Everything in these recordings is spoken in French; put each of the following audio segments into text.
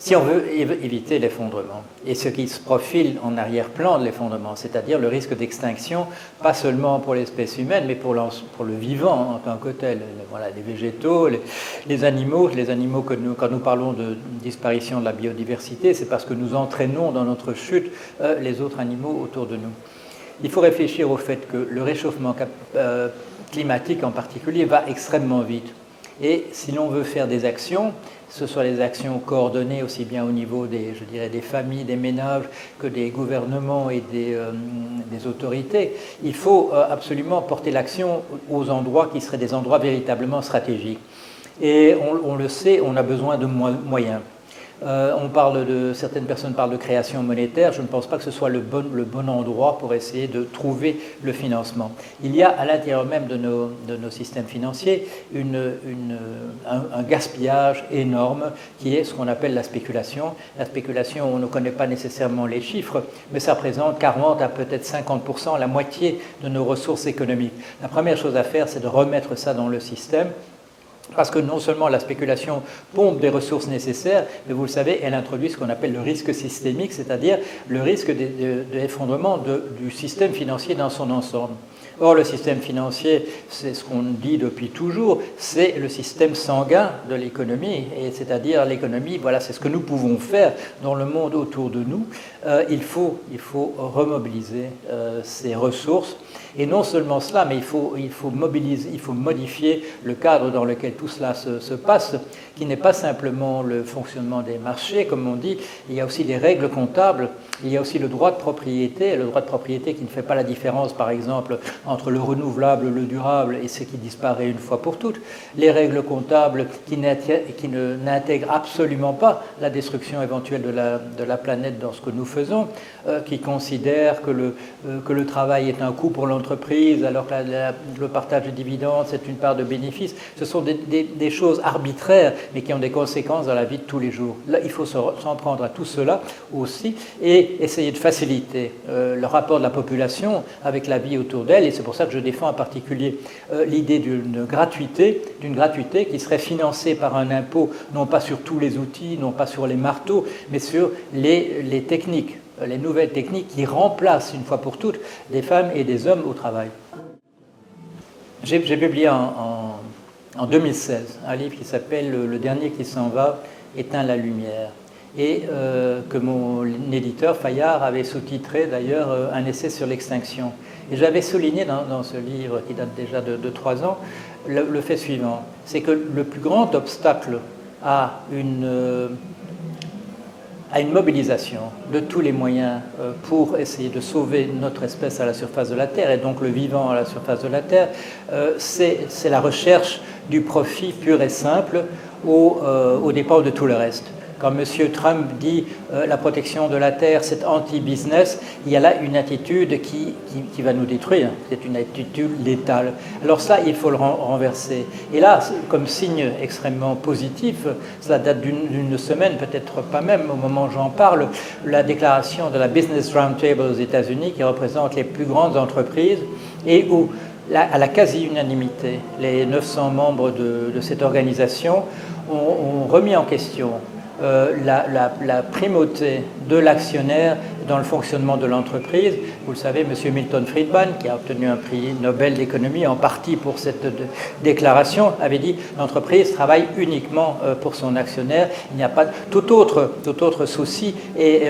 Si on veut éviter l'effondrement, et ce qui se profile en arrière-plan de l'effondrement, c'est-à-dire le risque d'extinction, pas seulement pour l'espèce humaine, mais pour le vivant en tant que tel, voilà, les végétaux, les animaux que quand nous parlons de disparition de la biodiversité, c'est parce que nous entraînons dans notre chute les autres animaux autour de nous. Il faut réfléchir au fait que le réchauffement climatique en particulier va extrêmement vite. Et si l'on veut faire des actions, ce soit des actions coordonnées aussi bien au niveau des familles, des ménages, que des gouvernements et des autorités, il faut absolument porter l'action aux endroits qui seraient des endroits véritablement stratégiques. Et on le sait, on a besoin de moyens. Certaines personnes parlent de création monétaire. Je ne pense pas que ce soit le bon endroit pour essayer de trouver le financement. Il y a à l'intérieur même de nos systèmes financiers un gaspillage énorme qui est ce qu'on appelle la spéculation. La spéculation, on ne connaît pas nécessairement les chiffres, mais ça représente 40 à peut-être 50%, la moitié de nos ressources économiques. La première chose à faire, c'est de remettre ça dans le système. Parce que non seulement la spéculation pompe des ressources nécessaires, mais vous le savez, elle introduit ce qu'on appelle le risque systémique, c'est-à-dire le risque d'effondrement du système financier dans son ensemble. Or, le système financier, c'est ce qu'on dit depuis toujours, c'est le système sanguin de l'économie, et c'est-à-dire l'économie, voilà, c'est ce que nous pouvons faire dans le monde autour de nous. Il faut remobiliser ces ressources. Et non seulement cela, mais il faut modifier le cadre dans lequel tout cela se passe, qui n'est pas simplement le fonctionnement des marchés, comme on dit, il y a aussi les règles comptables, il y a aussi le droit de propriété qui ne fait pas la différence, par exemple, entre le renouvelable, le durable et ce qui disparaît une fois pour toutes, les règles comptables qui n'intègrent absolument pas la destruction éventuelle de la planète dans ce que nous faisons, qui considèrent que le travail est un coût pour l'entreprise, alors que le partage de dividendes, c'est une part de bénéfice. Ce sont des choses arbitraires, mais qui ont des conséquences dans la vie de tous les jours. Là, il faut s'en prendre à tout cela aussi et essayer de faciliter le rapport de la population avec la vie autour d'elle. Et c'est pour ça que je défends en particulier l'idée d'une gratuité qui serait financée par un impôt, non pas sur tous les outils, non pas sur les marteaux, mais sur les techniques, les nouvelles techniques qui remplacent une fois pour toutes des femmes et des hommes au travail. J'ai publié en 2016 un livre qui s'appelle « Le dernier qui s'en va éteint la lumière » et que mon éditeur Fayard avait sous-titré d'ailleurs un essai sur l'extinction. Et j'avais souligné dans ce livre qui date déjà de 3 ans le fait suivant, c'est que le plus grand obstacle à une mobilisation de tous les moyens pour essayer de sauver notre espèce à la surface de la Terre, et donc le vivant à la surface de la Terre, c'est la recherche du profit pur et simple au dépens de tout le reste. Quand M. Trump dit la protection de la Terre, c'est anti-business, il y a là une attitude qui va nous détruire. C'est une attitude létale. Alors ça, il faut le renverser. Et là, comme signe extrêmement positif, cela date d'une semaine, peut-être pas même au moment où j'en parle, la déclaration de la Business Roundtable aux États-Unis qui représente les plus grandes entreprises et où à la quasi-unanimité, les 900 membres de cette organisation ont remis en question la primauté de l'actionnaire dans le fonctionnement de l'entreprise. Vous le savez, M. Milton Friedman, qui a obtenu un prix Nobel d'économie en partie pour cette déclaration, avait dit « l'entreprise travaille uniquement pour son actionnaire, il n'y a pas tout autre souci et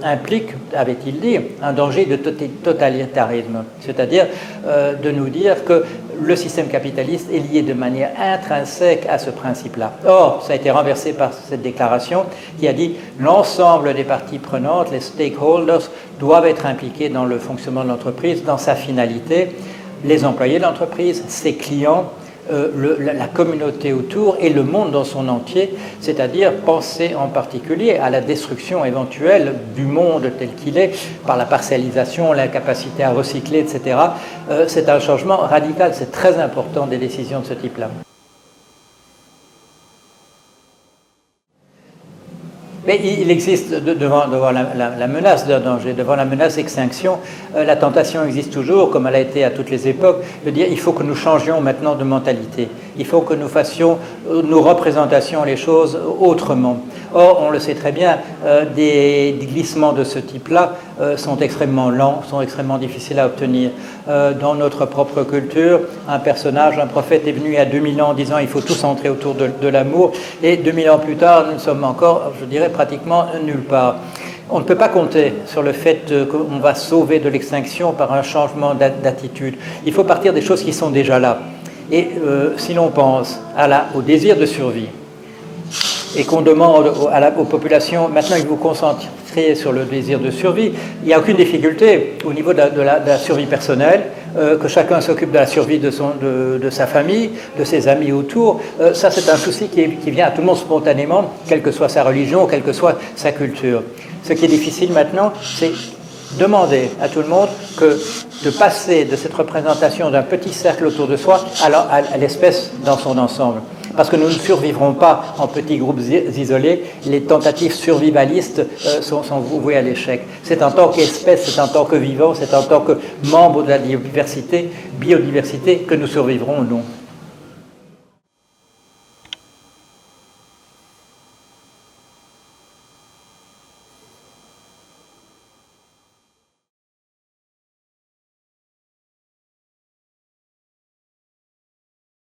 implique, avait-il dit, un danger de totalitarisme », c'est-à-dire de nous dire que le système capitaliste est lié de manière intrinsèque à ce principe-là. Or, ça a été renversé par cette déclaration qui a dit l'ensemble des parties prenantes, les stakeholders, doivent être impliqués dans le fonctionnement de l'entreprise, dans sa finalité, les employés de l'entreprise, ses clients, la communauté autour et le monde dans son entier, c'est-à-dire penser en particulier à la destruction éventuelle du monde tel qu'il est par la parcellisation, l'incapacité à recycler, etc. C'est un changement radical, c'est très important des décisions de ce type-là. Mais il existe, devant la menace d'un danger, devant la menace d'extinction, la tentation existe toujours, comme elle a été à toutes les époques, de dire il faut que nous changions maintenant de mentalité. Il faut que nous fassions nos représentations, les choses autrement. Or, on le sait très bien, des glissements de ce type-là sont extrêmement lents, sont extrêmement difficiles à obtenir. Dans notre propre culture, un personnage, un prophète est venu il y a 2000 ans en disant il faut tous entrer autour de l'amour, et 2000 ans plus tard, nous sommes encore, je dirais, pratiquement nulle part. On ne peut pas compter sur le fait qu'on va sauver de l'extinction par un changement d'attitude. Il faut partir des choses qui sont déjà là. Et si l'on pense au désir de survie, et qu'on demande aux populations, maintenant il faut vous concentrer sur le désir de survie, il n'y a aucune difficulté au niveau de la survie personnelle, que chacun s'occupe de la survie de sa famille, de ses amis autour. Ça, c'est un souci qui vient à tout le monde spontanément, quelle que soit sa religion, quelle que soit sa culture. Ce qui est difficile maintenant, c'est demander à tout le monde de passer de cette représentation d'un petit cercle autour de soi à l'espèce dans son ensemble. Parce que nous ne survivrons pas en petits groupes isolés, les tentatives survivalistes sont vouées à l'échec. C'est en tant qu'espèce, c'est en tant que vivant, c'est en tant que membre de la biodiversité que nous survivrons ou non.